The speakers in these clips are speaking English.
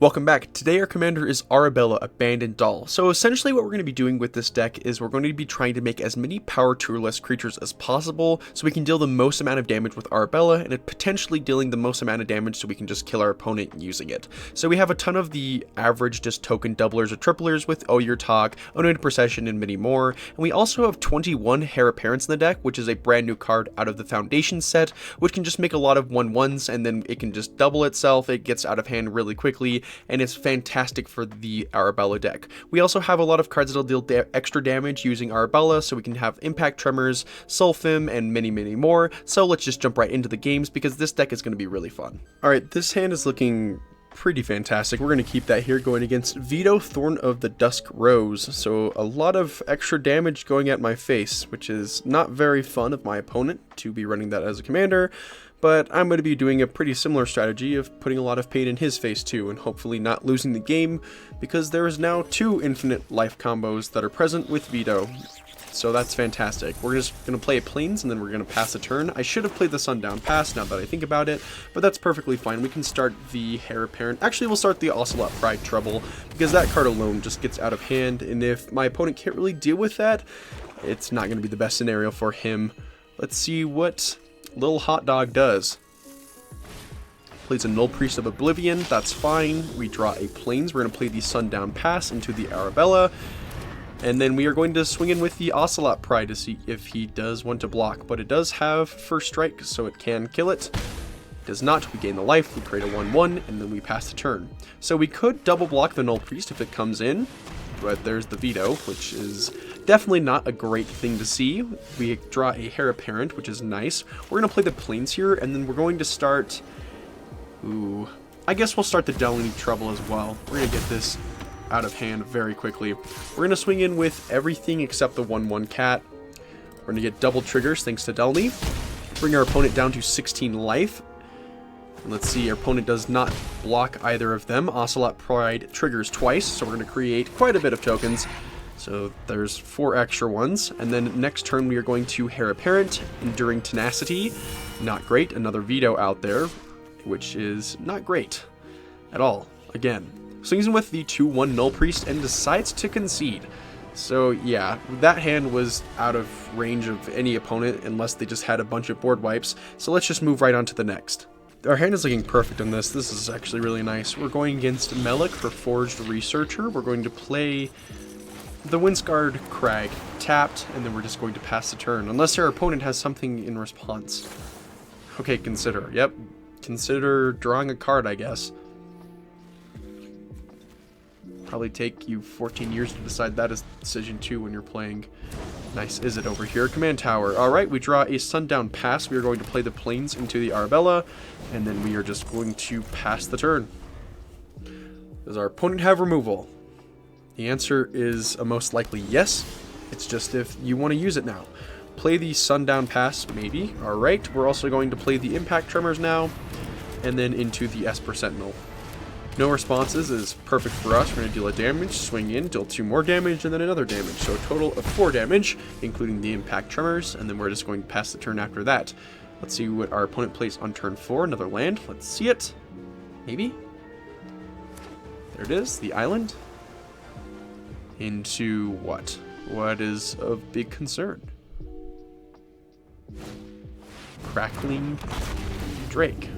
Welcome back. Today our commander is Arabella, Abandoned Doll. So essentially what we're going to be doing with this deck is we're going to be trying to make as many power tooless creatures as possible so we can deal the most amount of damage with Arabella and potentially dealing the most amount of damage so we can just kill our opponent using it. So we have a ton of the average just token doublers or triplers with Oyer Talk, Anointed Procession, and many more. And we also have 21 Heir Apparents in the deck, which is a brand new card out of the Foundation set, which can just make a lot of 1/1s and then it can just double itself. It gets out of hand really quickly, and it's fantastic for the Arabella deck. We also have a lot of cards that'll deal extra damage using Arabella, so we can have Impact Tremors, Sulfim, and many more. So let's just jump right into the games because this deck is going to be really fun. Alright, this hand is looking pretty fantastic. We're going to keep that here going against Vito, Thorn of the Dusk Rose. So a lot of extra damage going at my face, which is not very fun of my opponent to be running that as a commander. But I'm going to be doing a pretty similar strategy of putting a lot of pain in his face too, and hopefully not losing the game, because there is now 2 infinite life combos that are present with Vito. So that's fantastic. We're just going to play Plains, and then we're going to pass a turn. I should have played the Sundown Pass now that I think about it, but that's perfectly fine. We can start the Heir Apparent. Actually, we'll start the Ocelot Pride Trouble, because that card alone just gets out of hand, and if my opponent can't really deal with that, it's not going to be the best scenario for him. Let's see what Little Hot Dog does. Plays a Null Priest of Oblivion, that's fine. We draw a Plains. We're going to play the Sundown Pass into the Arabella, and then we are going to swing in with the Ocelot Pride to see if he does want to block, but it does have First Strike, so it can kill it. It does not. We gain the life, we create a 1/1, and then we pass the turn. So we could double block the Null Priest if it comes in, but there's the Veto, which is definitely not a great thing to see. We draw a Heir Apparent, which is nice. We're going to play the Plains here, and then we're going to start... Ooh, I guess we'll start the Delany Trouble as well. We're going to get this out of hand very quickly. We're going to swing in with everything except the 1/1 cat. We're going to get double triggers thanks to Delany. Bring our opponent down to 16 life. And let's see, our opponent does not block either of them. Ocelot Pride triggers twice, so we're going to create quite a bit of tokens. So there's 4 extra ones, and then next turn we are going to Heir Apparent, Enduring Tenacity, not great, another Veto out there, which is not great at all. Again, swings in with the 2/1 Null Priest and decides to concede. So yeah, that hand was out of range of any opponent unless they just had a bunch of board wipes, so let's just move right on to the next. Our hand is looking perfect on this. This is actually really nice. We're going against Melik for Forged Researcher. We're going to play the Windscarred Crag tapped, and then we're just going to pass the turn, unless our opponent has something in response. Okay, consider. Yep, consider drawing a card, I guess. Probably take you 14 years to decide that is decision too when you're playing. Nice Izzet over here. Command Tower. Alright, we draw a Sundown Pass. We are going to play the Plains into the Arabella, and then we are just going to pass the turn. Does our opponent have removal? The answer is a most likely yes. It's just if you want to use it now. Play the Sundown Pass, maybe. Alright, we're also going to play the Impact Tremors now, and then into the Esper Sentinel. No responses is perfect for us. We're going to deal a damage, swing in, deal 2 more damage, and then another damage. So a total of 4 damage, including the Impact Tremors, and then we're just going to pass the turn after that. Let's see what our opponent plays on turn 4. Another land. Let's see it. Maybe. There it is, the island. Into what? What is of big concern? Crackling Drake.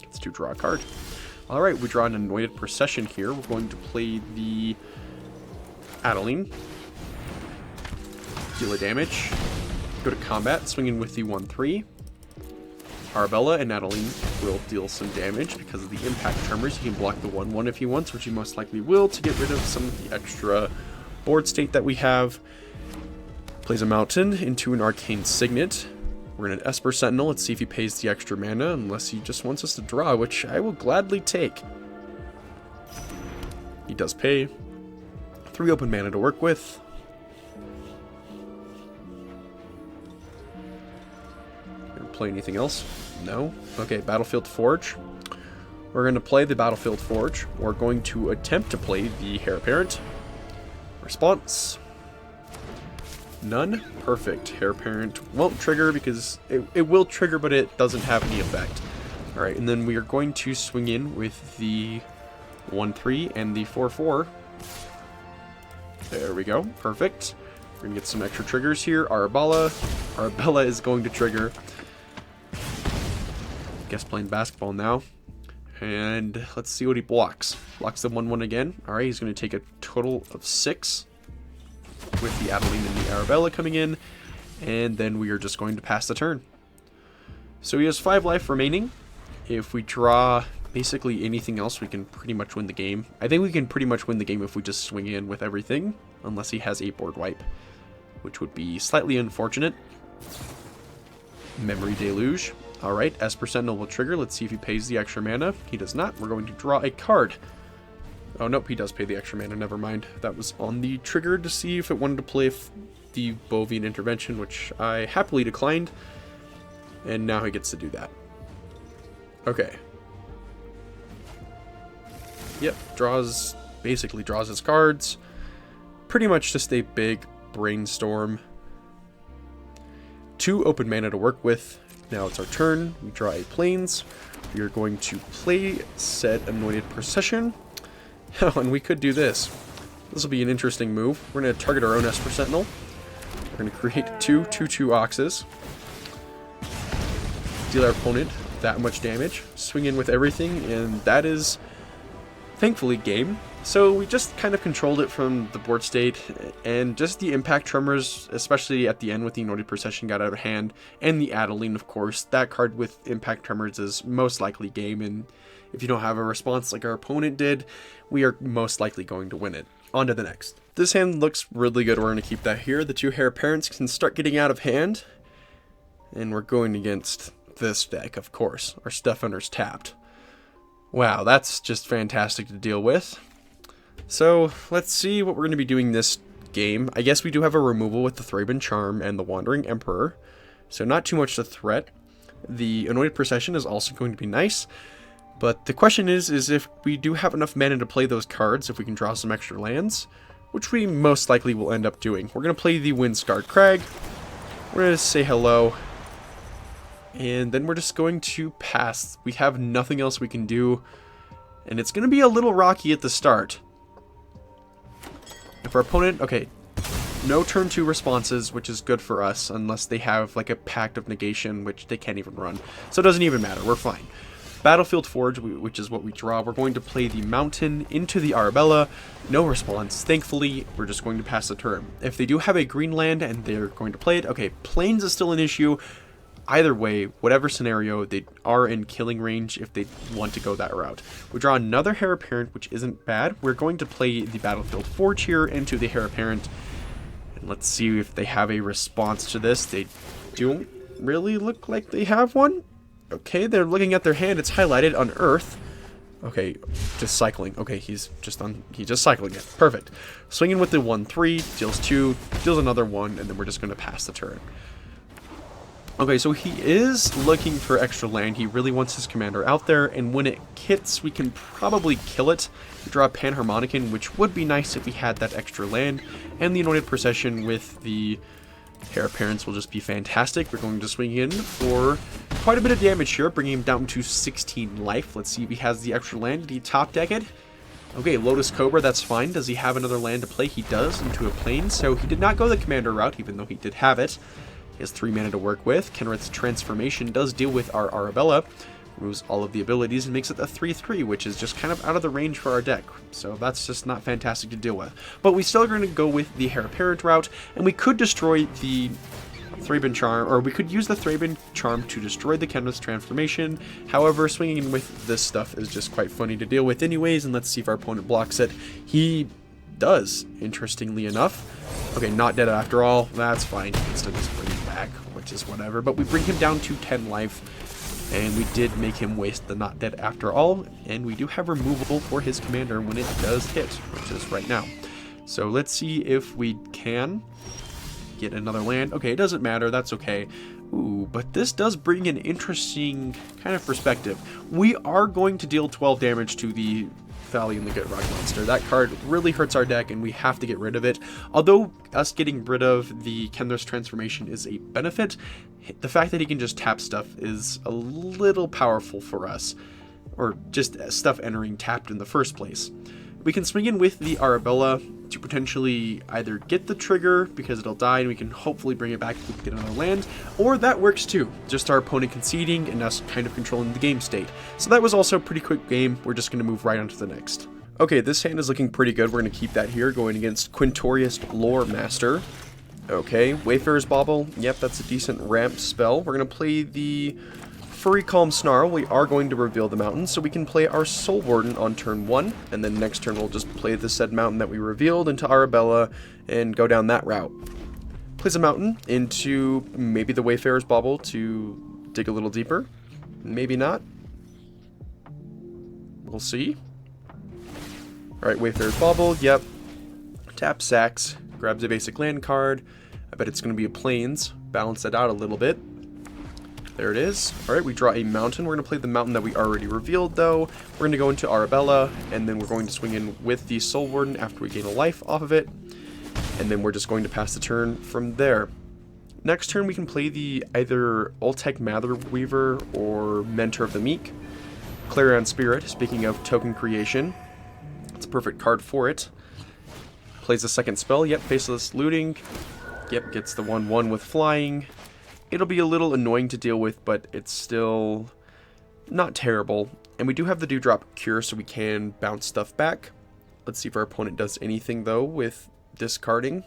Gets to draw a card. Alright, we draw an Anointed Procession here. We're going to play the Adeline. Deal a damage. Go to combat, swing in with the 1/3. Arabella and Adeline will deal some damage because of the Impact Tremors. He can block the 1/1 if he wants, which he most likely will, to get rid of some of the extra board state that we have. Plays a Mountain into an Arcane Signet. We're going to Esper Sentinel. Let's see if he pays the extra mana, unless he just wants us to draw, which I will gladly take. He does pay. 3 open mana to work with. Gonna play anything else? No? Okay, Battlefield Forge. We're going to play the Battlefield Forge. We're going to attempt to play the Heir Apparent. Response. None? Perfect. Heir Apparent won't trigger because it will trigger, but it doesn't have any effect. Alright, and then we are going to swing in with the 1-3 and the 4-4. There we go. Perfect. We're going to get some extra triggers here. Arabella. Arabella is going to trigger. Guess playing basketball now. And let's see what he blocks. Blocks the 1-1 again. Alright, he's going to take a total of 6. With the Adeline and the Arabella coming in. And then we are just going to pass the turn. So he has 5 life remaining. If we draw basically anything else, we can pretty much win the game. I think we can pretty much win the game if we just swing in with everything. Unless he has a board wipe. Which would be slightly unfortunate. Memory Deluge. Alright, Esper Sentinel will trigger. Let's see if he pays the extra mana. He does not. We're going to draw a card. Oh, nope, he does pay the extra mana. Never mind. That was on the trigger to see if it wanted to play the Bovian Intervention, which I happily declined. And now he gets to do that. Okay. Yep, basically draws his cards. Pretty much just a big brainstorm. 2 open mana to work with. Now it's our turn. We draw a Plains. We are going to play said Anointed Procession. Oh, and we could do this. This will be an interesting move. We're going to target our own Esper Sentinel. We're going to create 2 2/2 Oxes. Deal our opponent that much damage. Swing in with everything, and that is thankfully game. So we just kind of controlled it from the board state, and just the impact tremors, especially at the end with the Anointed Procession, got out of hand, and the Adeline, of course. That card with impact tremors is most likely game, and if you don't have a response like our opponent did, we are most likely going to win it. On to the next. This hand looks really good. We're going to keep that here. The 2 Heir Parents can start getting out of hand, and we're going against this deck, of course. Our Stuff Hunter's tapped. Wow, that's just fantastic to deal with. So, let's see what we're going to be doing this game. I guess we do have a removal with the Thraben Charm and the Wandering Emperor. So not too much to threat. The Anointed Procession is also going to be nice. But the question is if we do have enough mana to play those cards, if we can draw some extra lands, which we most likely will end up doing. We're going to play the Windscarred Crag. We're going to say hello. And then we're just going to pass. We have nothing else we can do. And it's going to be a little rocky at the start. If our opponent... Okay. No turn 2 responses, which is good for us. Unless they have like a Pact of Negation, which they can't even run. So it doesn't even matter. We're fine. Battlefield Forge, which is what we draw. We're going to play the Mountain into the Arabella. No response. Thankfully, we're just going to pass the turn. If they do have a green land and they're going to play it, okay, Plains is still an issue. Either way, whatever scenario, they are in killing range if they want to go that route. We draw another Heir Apparent, which isn't bad. We're going to play the Battlefield Forge here into the Heir Apparent. And let's see if they have a response to this. They don't really look like they have one. Okay, they're looking at their hand. It's highlighted on Earth. Okay, just cycling. Okay, he's just cycling it. Perfect. Swinging with the 1/3, deals 2, deals another 1, and then we're just going to pass the turn. Okay, so he is looking for extra land. He really wants his commander out there, and when it hits, we can probably kill it. We draw a Panharmonicon, which would be nice if we had that extra land, and the Anointed Procession with the Heir Apparents will just be fantastic. We're going to swing in for quite a bit of damage here, bringing him down to 16 life. Let's see if he has the extra land. Did he top deck it? Okay, Lotus Cobra, that's fine. Does he have another land to play? He does, into a plane. So he did not go the commander route, even though he did have it. He has 3 mana to work with. Kenrith's Transformation does deal with our Arabella. Removes all of the abilities and makes it a 3/3, which is just kind of out of the range for our deck. So that's just not fantastic to deal with. But we still are going to go with the Heir Apparent route, and we could destroy the Thraben Charm, or we could use the Thraben Charm to destroy the Kenrith's Transformation. However, swinging in with this stuff is just quite funny to deal with anyways, and let's see if our opponent blocks it. He does, interestingly enough. Okay, not dead after all. That's fine. He can still just bring him back, which is whatever. But we bring him down to 10 life. And we did make him waste the not dead after all. And we do have removable for his commander when it does hit, which is right now. So let's see if we can get another land. Okay, it doesn't matter. That's okay. Ooh, but this does bring an interesting kind of perspective. We are going to deal 12 damage to the Valley and the Good Rock Monster. That card really hurts our deck, and we have to get rid of it. Although us getting rid of the Kenrith's Transformation is a benefit, the fact that he can just tap stuff is a little powerful for us. or just stuff entering tapped in the first place. We can swing in with the Arabella to potentially either get the trigger because it'll die and we can hopefully bring it back if we can get another land, or that works too, just our opponent conceding and us kind of controlling the game state. So that was also a pretty quick game. We're just going to move right on to the next. Okay, this hand is looking pretty good. We're going to keep that here, going against Quintorius Lore Master. Okay, Wayfarer's Bauble. Yep, that's a decent ramp spell. We're going to play the Furry Calm Snarl. We are going to reveal the mountain, so we can play our Soul Warden on turn 1, and then next turn we'll just play the said mountain that we revealed into Arabella and go down that route. Plays a mountain into maybe the Wayfarer's Bauble to dig a little deeper. Maybe not. We'll see. Alright, Wayfarer's Bauble, yep. Tap sacks, grabs a basic land card. I bet it's going to be a Plains. Balance that out a little bit. There it is. Alright, we draw a mountain. We're going to play the mountain that we already revealed, though. We're going to go into Arabella, and then we're going to swing in with the Soul Warden after we gain a life off of it. And then we're just going to pass the turn from there. Next turn, we can play the either Ultec Mather Weaver or Mentor of the Meek. Clarion Spirit, speaking of token creation. It's a perfect card for it. Plays a second spell. Yep, Faceless Looting. Yep, gets the 1/1 with flying. It'll be a little annoying to deal with, but it's still not terrible. And we do have the Dewdrop Cure, so we can bounce stuff back. Let's see if our opponent does anything, though, with discarding.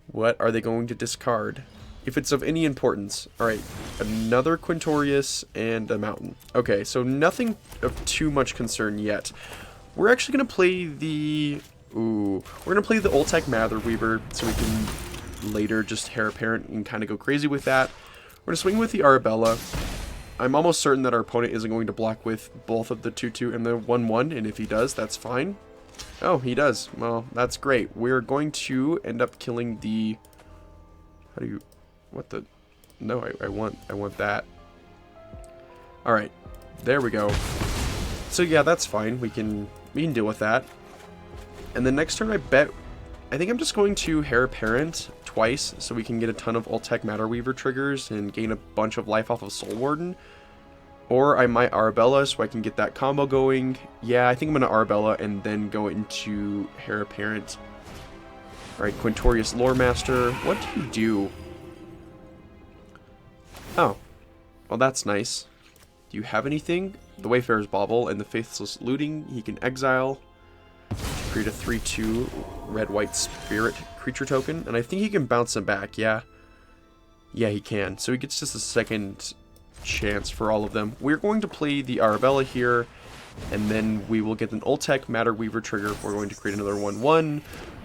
What are they going to discard? If it's of any importance. Alright, another Quintorius and a mountain. Okay, so nothing of too much concern yet. We're actually going to play the... we're going to play the Ultec Mather Weaver, so we can later just Heir Apparent and kind of go crazy with that. We're going to swing with the Arabella. I'm almost certain that our opponent isn't going to block with both of the 2/2 and the 1/1, and if he does, that's fine. Oh, he does. Well, that's great. We're going to end up killing the... How do you... What the... No, I want that. Alright. There we go. So yeah, that's fine. We can deal with that. And the next turn, I think I'm just going to Heir Apparent twice, so we can get a ton of Ultec Mather Weaver triggers and gain a bunch of life off of Soul Warden. Or I might Arabella, so I can get that combo going. Yeah, I think I'm going to Arabella and then go into Heir Apparent. Alright, Quintorius Lore Master. What do you do? Oh. Well, that's nice. Do you have anything? The Wayfarer's Bauble and the Faithless Looting. He can exile. Create a 3/2 red-white spirit creature token. And I think he can bounce them back, yeah. Yeah, he can. So he gets just a second chance for all of them. We're going to play the Arabella here, and then we will get an Ultec Mather Weaver trigger. We're going to create another 1/1.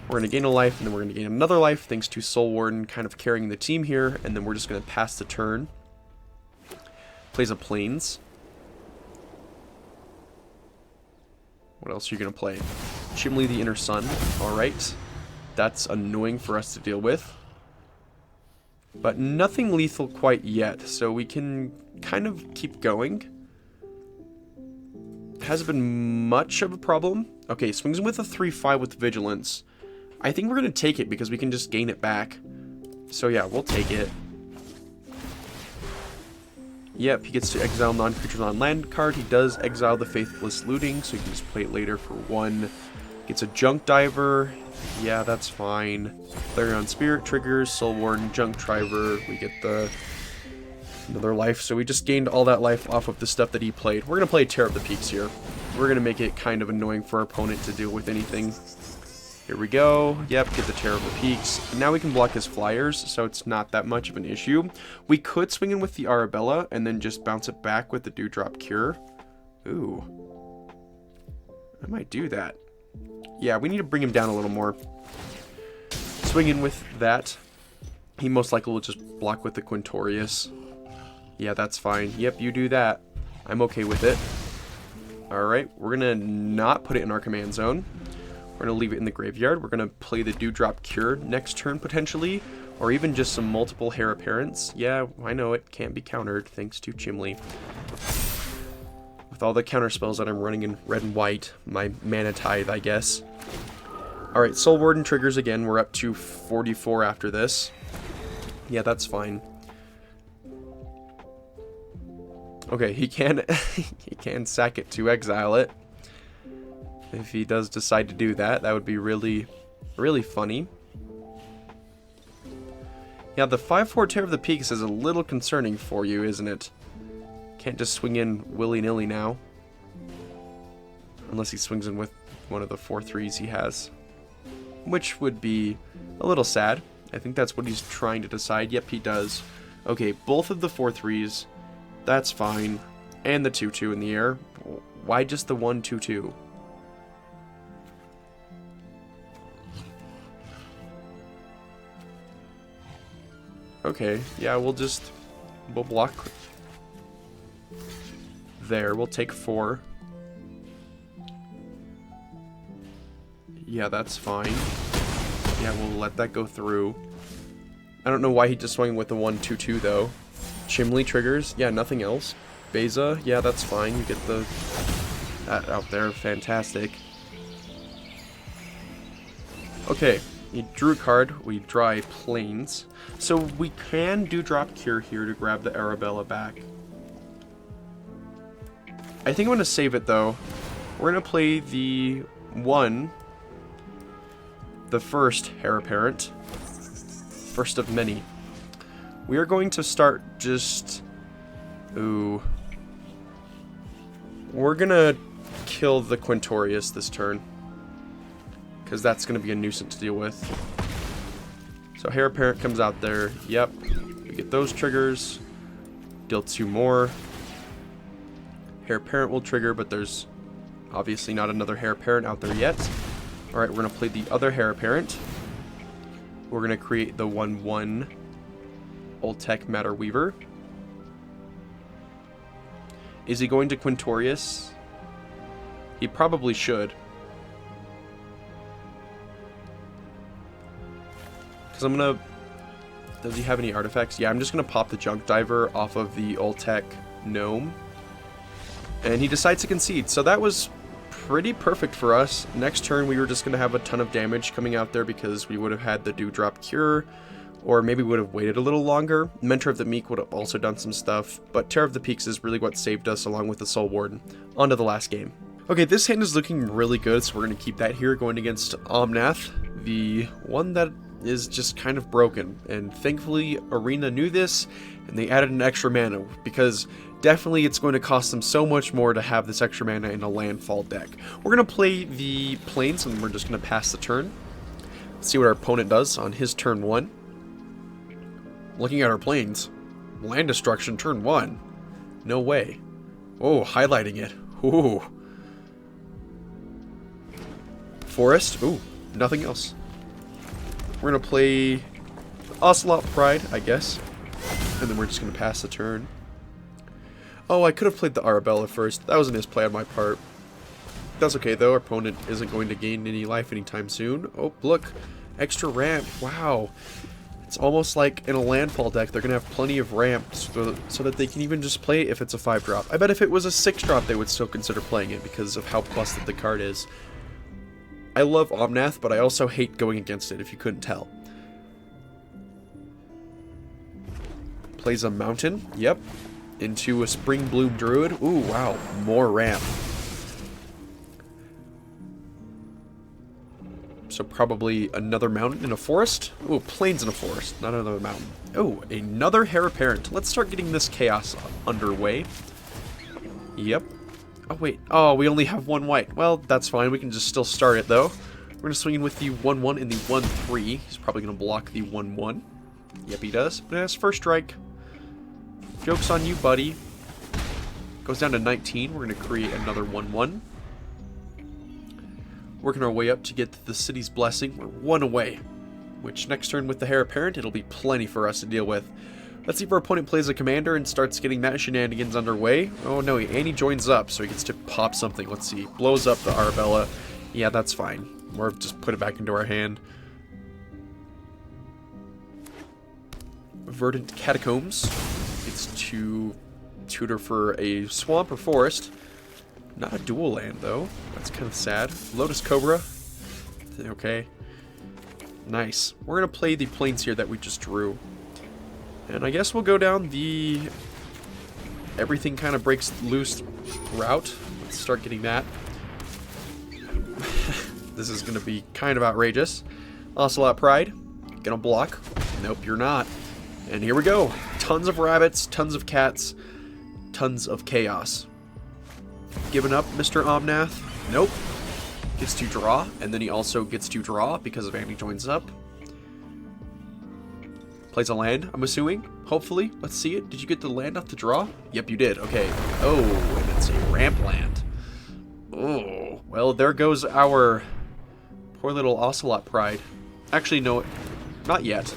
We're going to gain a life, and then we're going to gain another life, thanks to Soul Warden kind of carrying the team here, and then we're just going to pass the turn. Plays a Plains. What else are you going to play? Chimley the Inner Sun. Alright. That's annoying for us to deal with. But nothing lethal quite yet, so we can kind of keep going. Hasn't been much of a problem. Okay, swings in with a 3/5 with Vigilance. I think we're going to take it because we can just gain it back. So yeah, we'll take it. Yep, he gets to exile non-creatures on land card. He does exile the Faithless Looting, so he can just play it later for 1. Gets a Junk Diver. Yeah, that's fine. Clarion Spirit triggers, Soul Warden, Junk Diver. We get the another life. So we just gained all that life off of the stuff that he played. We're going to play Tear Up the Peaks here. We're going to make it kind of annoying for our opponent to deal with anything. Here we go. Yep, get the Tear Up the Peaks. And now we can block his flyers, so it's not that much of an issue. We could swing in with the Arabella and then just bounce it back with the Dewdrop Cure. Ooh. I might do that. Yeah, we need to bring him down a little more. Swing in with that. He most likely will just block with the Quintorius. Yeah, that's fine. Yep, you do that. I'm okay with it. Alright, we're going to not put it in our command zone. We're going to leave it in the graveyard. We're going to play the Dewdrop Cure next turn, potentially. Or even just some multiple Heir Apparents. Yeah, I know it can't be countered, thanks to Chimley. With all the counter spells that I'm running in red and white, my mana tithe, I guess. Alright, Soul Warden triggers again. We're up to 44 after this. Yeah, that's fine. Okay, he can he can sack it to exile it. If he does decide to do that, that would be really, really funny. Yeah, the 5/4 Tear of the Peaks is a little concerning for you, isn't it? Can't just swing in willy-nilly now. Unless he swings in with one of the 4/3s he has. Which would be a little sad. I think that's what he's trying to decide. Yep, he does. Okay, both of the 4/3s. That's fine. And the 2/2 in the air. Why just the 1/2/2? Okay, yeah, we'll block there. We'll take 4. Yeah, that's fine. Yeah, we'll let that go through. I don't know why he just swung with the 1/2/2 though. Chimley triggers, yeah, nothing else. Beza, yeah, that's fine. You get that out there, fantastic. Okay, he drew a card. We draw a Plains. So we can do drop Cure here to grab the Arabella back. I think I'm going to save it though. We're going to play the first Heir Apparent. First of many. We are going to start just... Ooh. We're going to kill the Quintorius this turn. Because that's going to be a nuisance to deal with. So Heir Apparent comes out there. Yep. We get those triggers. Deal 2 more. Heir Apparent will trigger, but there's obviously not another Heir Apparent out there yet. Alright, we're going to play the other Heir Apparent. We're going to create the 1/1 Ultec Matter Weaver. Is he going to Quintorius? He probably should. Because I'm going to... Does he have any artifacts? Yeah, I'm just going to pop the Junk Diver off of the Ultec Gnome. And he decides to concede. So that was pretty perfect for us. Next turn, we were just going to have a ton of damage coming out there because we would have had the Dewdrop Cure. Or maybe would have waited a little longer. Mentor of the Meek would have also done some stuff. But Tear of the Peaks is really what saved us along with the Soul Warden. On to the last game. Okay, this hand is looking really good, so we're going to keep that here going against Omnath. The one that is just kind of broken. And thankfully, Arena knew this, and they added an extra mana. Because definitely it's going to cost them so much more to have this extra mana in a landfall deck. We're going to play the Plains, and we're just going to pass the turn. Let's see what our opponent does on his turn 1. Looking at our Plains. Land destruction turn 1. No way. Oh, highlighting it. Ooh. Forest. Ooh, nothing else. We're going to play Ocelot Pride, I guess. And then we're just going to pass the turn. Oh, I could have played the Arabella first. That was a misplay on my part. That's okay, though. Our opponent isn't going to gain any life anytime soon. Oh, look. Extra ramp. Wow. It's almost like in a landfall deck, they're going to have plenty of ramps so that they can even just play it if it's a 5-drop. I bet if it was a 6-drop, they would still consider playing it because of how busted the card is. I love Omnath, but I also hate going against it, if you couldn't tell. Plays a Mountain. Yep. Into a Spring Bloom Druid. Ooh, wow. More ramp. So probably another mountain in a forest. Oh, plains in a forest, not another mountain. Oh, another Heir Apparent. Let's start getting this chaos underway. Yep. Oh, wait. Oh, we only have 1 white. Well, that's fine. We can just still start it, though. We're going to swing in with the 1/1 and the 1/3. He's probably going to block the 1/1. Yep, he does. But it has first strike. Joke's on you, buddy. Goes down to 19. We're going to create another 1/1. Working our way up to get the City's Blessing. We're 1 away. Which next turn with the Heir Apparent, it'll be plenty for us to deal with. Let's see if our opponent plays a commander and starts getting that shenanigans underway. Oh no, and he joins up, so he gets to pop something. Let's see. Blows up the Arabella. Yeah, that's fine. Or just put it back into our hand. Verdant Catacombs. It's to tutor for a swamp or forest. Not a dual land, though. That's kind of sad. Lotus Cobra. Okay. Nice. We're going to play the plains here that we just drew. And I guess we'll go down the everything kind of breaks loose route. Let's start getting that. This is going to be kind of outrageous. Ocelot Pride. Gonna block. Nope, you're not. And here we go. Tons of rabbits, tons of cats, tons of chaos. Giving up, Mr. Omnath? Nope. Gets to draw, and then he also gets to draw because of Andy joins up. Plays a land, I'm assuming. Hopefully. Let's see it. Did you get the land off the draw? Yep, you did. Okay. Oh, and it's a ramp land. Oh, well, there goes our poor little Ocelot Pride. Actually, no, not yet.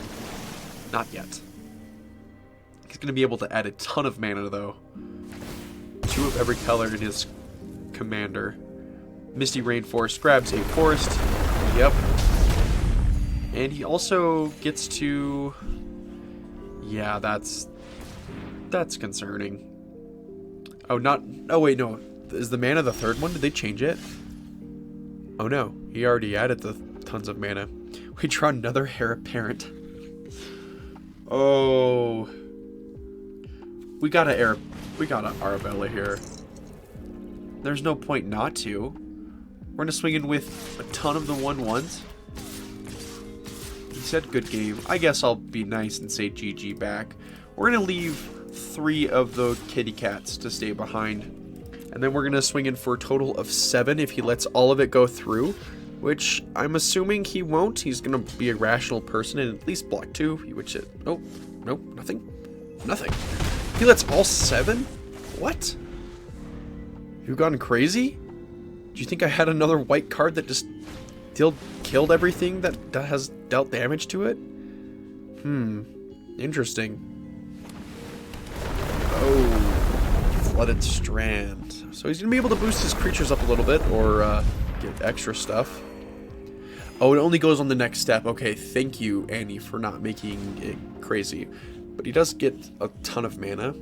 Not yet. He's going to be able to add a ton of mana, though. 2 of every color in his commander. Misty Rainforest grabs a forest. Yep. And he also gets to... Yeah, that's concerning. Oh, not... Oh, wait, no. Is the mana the third one? Did they change it? Oh, no. He already added the tons of mana. We draw another Heir Apparent. Oh. We got an Arabella here. There's no point not to. We're gonna swing in with a ton of the 1/1s. He said good game. I guess I'll be nice and say GG back. We're gonna leave 3 of the kitty cats to stay behind. And then we're gonna swing in for a total of 7 if he lets all of it go through. Which I'm assuming he won't. He's gonna be a rational person and at least block 2. Which it... Oh, nope, nothing. Nothing. He lets all 7? What? You've gone crazy? Do you think I had another white card that just killed everything that has dealt damage to it? Interesting. Oh, Flooded Strand. So he's gonna be able to boost his creatures up a little bit, or get extra stuff. Oh, it only goes on the next step. Okay, thank you, Annie, for not making it crazy. But he does get a ton of mana.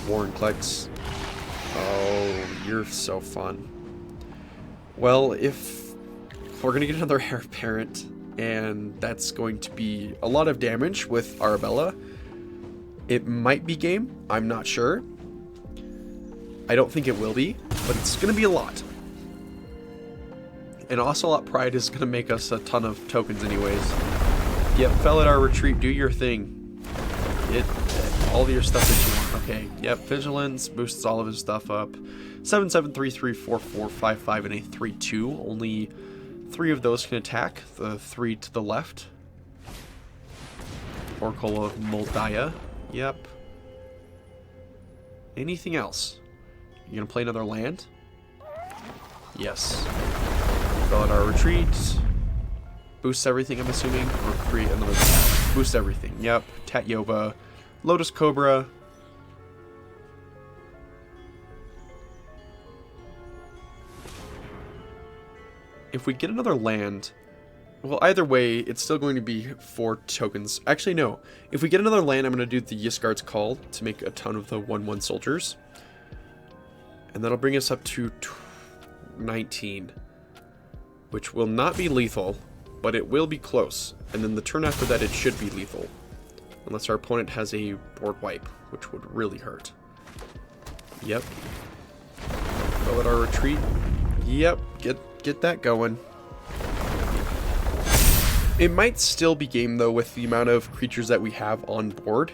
Warrenclex. Oh, you're so fun. Well, if we're going to get another Heir Apparent, and that's going to be a lot of damage with Arabella, it might be game. I'm not sure. I don't think it will be, but it's going to be a lot. And Ocelot Pride is going to make us a ton of tokens anyways. Yep, fell at our retreat, do your thing. Get all of your stuff that you want. Okay, yep, Vigilance boosts all of his stuff up. 7, 7, 3, 3, 4, 4, 5, 5, and a 3, 2. Only 3 of those can attack. The 3 to the left. Oracle of Moldiah. Yep. Anything else? You gonna play another land? Yes. Fell at our retreat. Boosts everything, I'm assuming. Or create another tat. Boost everything. Yep. Tatyoba. Lotus Cobra. If we get another land... Well, either way, it's still going to be 4 tokens. Actually, no. If we get another land, I'm going to do the Yisgard's Call to make a ton of the 1/1 soldiers. And that'll bring us up to 19. Which will not be lethal, but it will be close. And then the turn after that, it should be lethal. Unless our opponent has a board wipe, which would really hurt. Yep. Go at our retreat. Yep, get that going. It might still be game, though, with the amount of creatures that we have on board.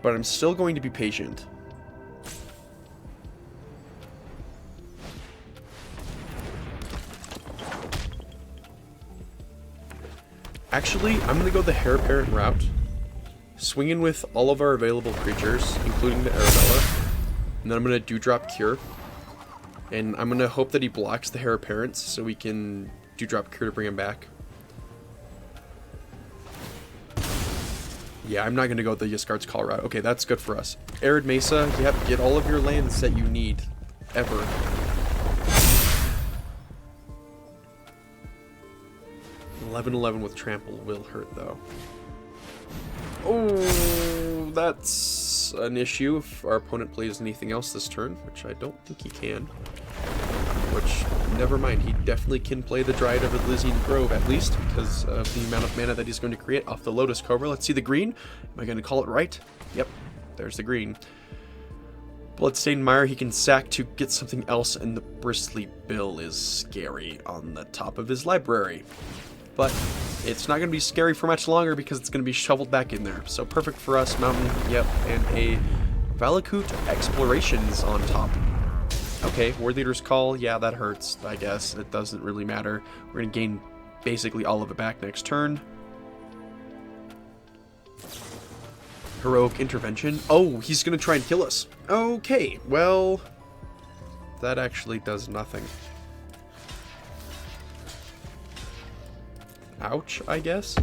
But I'm still going to be patient. Actually, I'm going to go the Heir Apparent route. Swing in with all of our available creatures, including the Arabella. And then I'm going to Dewdrop Cure. And I'm going to hope that he blocks the Heir Apparents so we can Dewdrop Cure to bring him back. Yeah, I'm not going to go the Yisgard's Call route. Okay, that's good for us. Arid Mesa, yep, get all of your lands that you need. Ever. $11-11 with Trample will hurt, though. Oh, that's that's an issue if our opponent plays anything else this turn, which I don't think he can. Which, never mind, he definitely can play the Dryad of Elysian Grove, at least, because of the amount of mana that he's going to create off the Lotus Cobra. Let's see the green. Am I going to call it right? Yep, there's the green. Bloodstained Mire he can sack to get something else, and the Bristly Bill is scary on the top of his library. But it's not going to be scary for much longer because it's going to be shoveled back in there. So perfect for us, Mountain, yep, and a Valakut Explorations on top. Okay, Ward Leader's Call, yeah, that hurts, I guess. It doesn't really matter. We're going to gain basically all of it back next turn. Heroic Intervention. Oh, he's going to try and kill us. Okay, well, that actually does nothing. Ouch, I guess.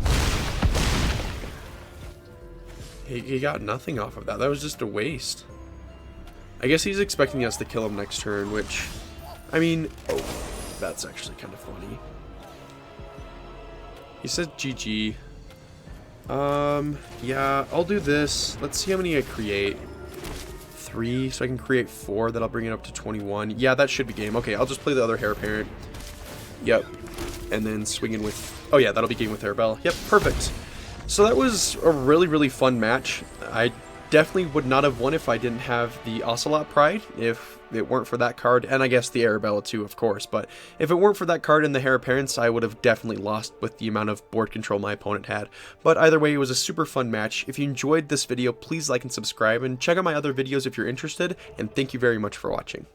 He got nothing off of that. That was just a waste. I guess he's expecting us to kill him next turn, which, I mean, oh, that's actually kind of funny. He said GG. Yeah, I'll do this. Let's see how many I create. 3, so I can create 4. That'll bring it up to 21. Yeah, that should be game. Okay, I'll just play the other Heir Apparent. Yep. And then swing in with... Oh yeah, that'll be game with Arabella. Yep, perfect. So that was a really, really fun match. I definitely would not have won if I didn't have the Ocelot Pride, if it weren't for that card, and I guess the Arabella too, of course, but if it weren't for that card and the Heir Apparents, I would have definitely lost with the amount of board control my opponent had. But either way, it was a super fun match. If you enjoyed this video, please like and subscribe, and check out my other videos if you're interested, and thank you very much for watching.